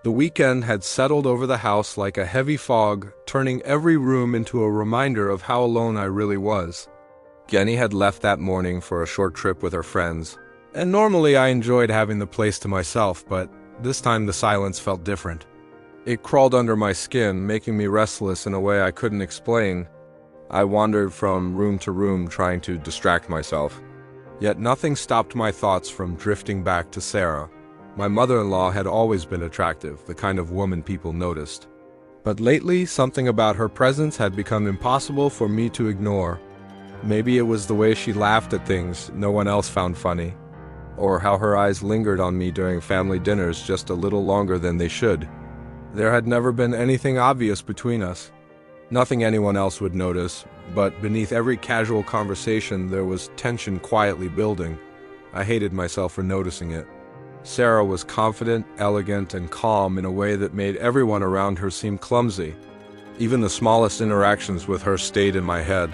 The weekend had settled over the house like a heavy fog, turning every room into a reminder of how alone I really was. Jenny had left that morning for a short trip with her friends, and normally I enjoyed having the place to myself, but this time the silence felt different. It crawled under my skin, making me restless in a way I couldn't explain. I wandered from room to room trying to distract myself. Yet nothing stopped my thoughts from drifting back to Sarah. My mother-in-law had always been attractive, the kind of woman people noticed. But lately, something about her presence had become impossible for me to ignore. Maybe it was the way she laughed at things no one else found funny, or how her eyes lingered on me during family dinners just a little longer than they should. There had never been anything obvious between us. Nothing anyone else would notice, but beneath every casual conversation there was tension quietly building. I hated myself for noticing it. Sarah was confident, elegant, and calm in a way that made everyone around her seem clumsy. Even the smallest interactions with her stayed in my head.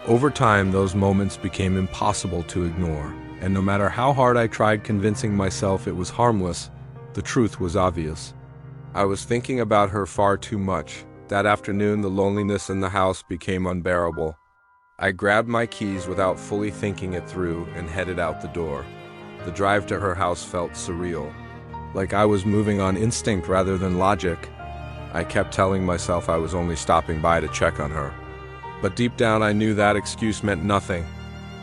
Over time, those moments became impossible to ignore, and no matter how hard I tried convincing myself it was harmless, the truth was obvious. I was thinking about her far too much. That afternoon, the loneliness in the house became unbearable. I grabbed my keys without fully thinking it through and headed out the door. The drive to her house felt surreal, like I was moving on instinct rather than logic. I kept telling myself I was only stopping by to check on her. But deep down I knew that excuse meant nothing.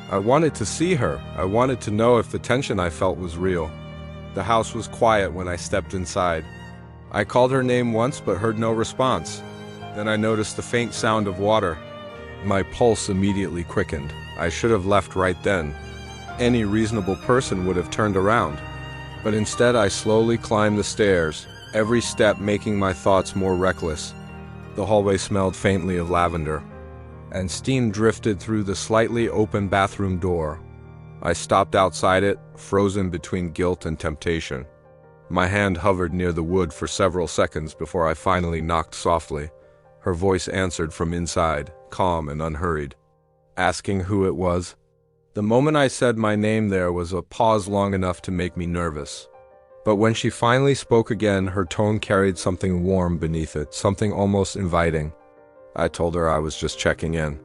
I wanted to see her. I wanted to know if the tension I felt was real. The house was quiet when I stepped inside. I called her name once but heard no response. Then I noticed the faint sound of water. My pulse immediately quickened. I should have left right then. Any reasonable person would have turned around. But instead I slowly climbed the stairs, every step making my thoughts more reckless. The hallway smelled faintly of lavender, and steam drifted through the slightly open bathroom door. I stopped outside it, frozen between guilt and temptation. My hand hovered near the wood for several seconds before I finally knocked softly. Her voice answered from inside, calm and unhurried, asking who it was. The moment I said my name, there was a pause long enough to make me nervous. But when she finally spoke again, her tone carried something warm beneath it, something almost inviting. I told her I was just checking in,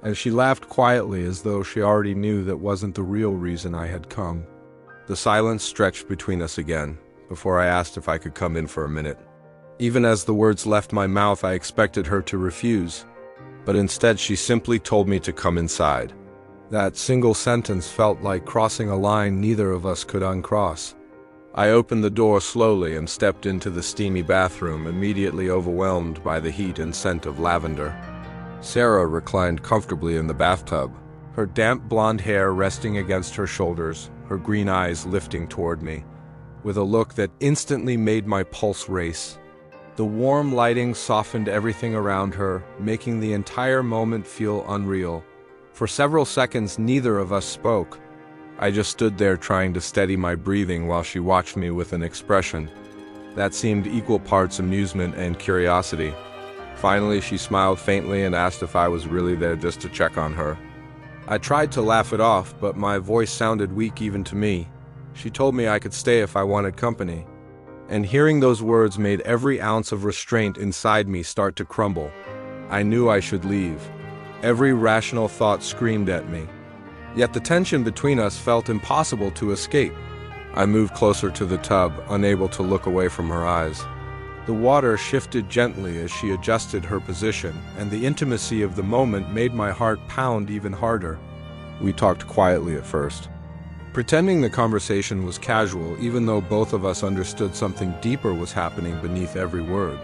and she laughed quietly as though she already knew that wasn't the real reason I had come. The silence stretched between us again, before I asked if I could come in for a minute. Even as the words left my mouth, I expected her to refuse, but instead she simply told me to come inside. That single sentence felt like crossing a line neither of us could uncross. I opened the door slowly and stepped into the steamy bathroom, immediately overwhelmed by the heat and scent of lavender. Sarah reclined comfortably in the bathtub, her damp blonde hair resting against her shoulders, her green eyes lifting toward me, with a look that instantly made my pulse race. The warm lighting softened everything around her, making the entire moment feel unreal. For several seconds, neither of us spoke. I just stood there trying to steady my breathing while she watched me with an expression that seemed equal parts amusement and curiosity. Finally, she smiled faintly and asked if I was really there just to check on her. I tried to laugh it off, but my voice sounded weak even to me. She told me I could stay if I wanted company. And hearing those words made every ounce of restraint inside me start to crumble. I knew I should leave. Every rational thought screamed at me. Yet the tension between us felt impossible to escape. I moved closer to the tub, unable to look away from her eyes. The water shifted gently as she adjusted her position, and the intimacy of the moment made my heart pound even harder. We talked quietly at first, pretending the conversation was casual, even though both of us understood something deeper was happening beneath every word.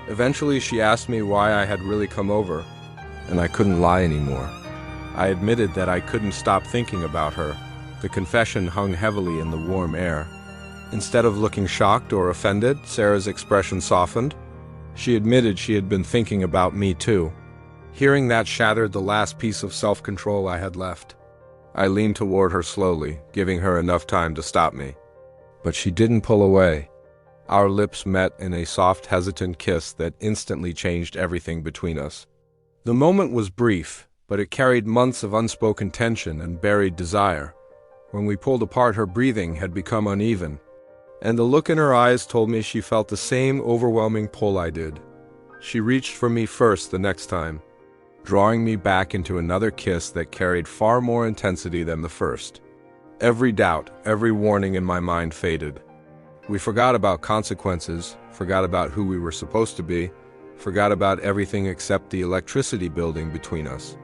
Eventually, she asked me why I had really come over, and I couldn't lie anymore. I admitted that I couldn't stop thinking about her. The confession hung heavily in the warm air. Instead of looking shocked or offended, Sarah's expression softened. She admitted she had been thinking about me too. Hearing that shattered the last piece of self-control I had left. I leaned toward her slowly, giving her enough time to stop me. But she didn't pull away. Our lips met in a soft, hesitant kiss that instantly changed everything between us. The moment was brief, but it carried months of unspoken tension and buried desire. When we pulled apart, her breathing had become uneven. and the look in her eyes told me she felt the same overwhelming pull I did. She reached for me first the next time, drawing me back into another kiss that carried far more intensity than the first. Every doubt, every warning in my mind faded. We forgot about consequences, forgot about who we were supposed to be, forgot about everything except the electricity building between us.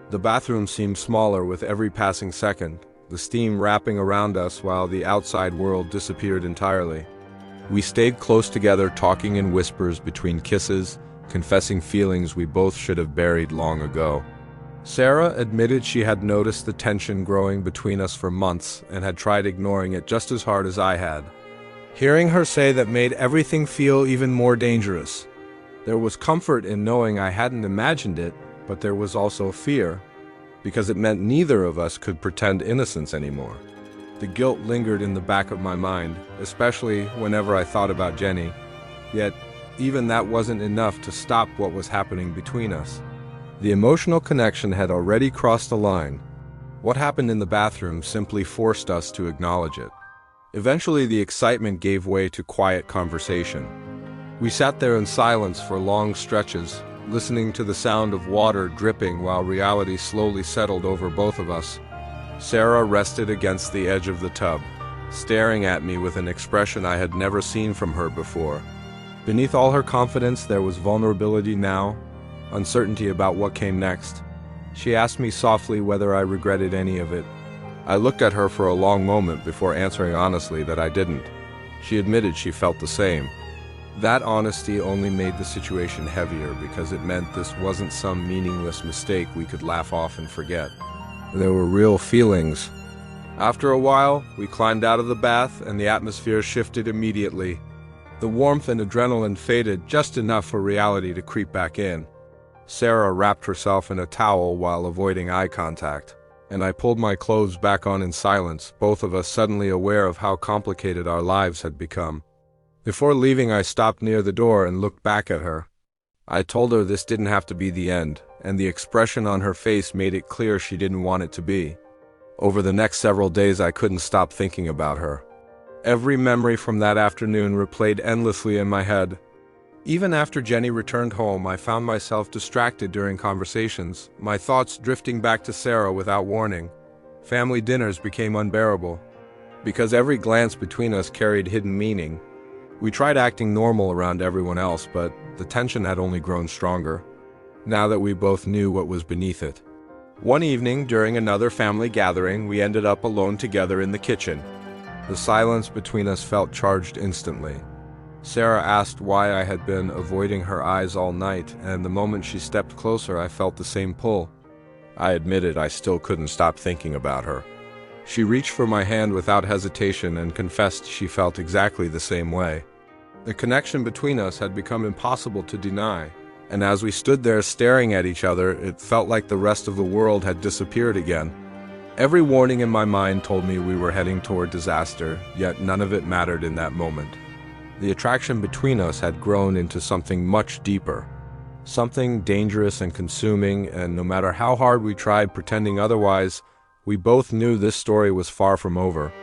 The bathroom seemed smaller with every passing second, the steam wrapping around us while the outside world disappeared entirely. We stayed close together, talking in whispers between kisses, confessing feelings we both should have buried long ago. Sarah admitted she had noticed the tension growing between us for months and had tried ignoring it just as hard as I had. Hearing her say that made everything feel even more dangerous. There was comfort in knowing I hadn't imagined it, but there was also fear, because it meant neither of us could pretend innocence anymore. The guilt lingered in the back of my mind, especially whenever I thought about Jenny. Yet, even that wasn't enough to stop what was happening between us. The emotional connection had already crossed the line. What happened in the bathroom simply forced us to acknowledge it. Eventually, the excitement gave way to quiet conversation. We sat there in silence for long stretches, listening to the sound of water dripping while reality slowly settled over both of us. Sarah rested against the edge of the tub, staring at me with an expression I had never seen from her before. Beneath all her confidence, there was vulnerability now, uncertainty about what came next. She asked me softly whether I regretted any of it. I looked at her for a long moment before answering honestly that I didn't. She admitted she felt the same. That honesty only made the situation heavier because it meant this wasn't some meaningless mistake we could laugh off and forget. There were real feelings. After a while, we climbed out of the bath and the atmosphere shifted immediately. The warmth and adrenaline faded just enough for reality to creep back in. Sarah wrapped herself in a towel while avoiding eye contact, and I pulled my clothes back on in silence, both of us suddenly aware of how complicated our lives had become. Before leaving, I stopped near the door and looked back at her. I told her this didn't have to be the end, and the expression on her face made it clear she didn't want it to be. Over the next several days, I couldn't stop thinking about her. Every memory from that afternoon replayed endlessly in my head. Even after Jenny returned home, I found myself distracted during conversations, my thoughts drifting back to Sarah without warning. Family dinners became unbearable, because every glance between us carried hidden meaning. We tried acting normal around everyone else, but the tension had only grown stronger, now that we both knew what was beneath it. One evening, during another family gathering, we ended up alone together in the kitchen. The silence between us felt charged instantly. Sarah asked why I had been avoiding her eyes all night, and the moment she stepped closer, I felt the same pull. I admitted I still couldn't stop thinking about her. She reached for my hand without hesitation and confessed she felt exactly the same way. The connection between us had become impossible to deny, and as we stood there staring at each other, it felt like the rest of the world had disappeared again. Every warning in my mind told me we were heading toward disaster, yet none of it mattered in that moment. The attraction between us had grown into something much deeper, something dangerous and consuming, and no matter how hard we tried pretending otherwise, we both knew this story was far from over.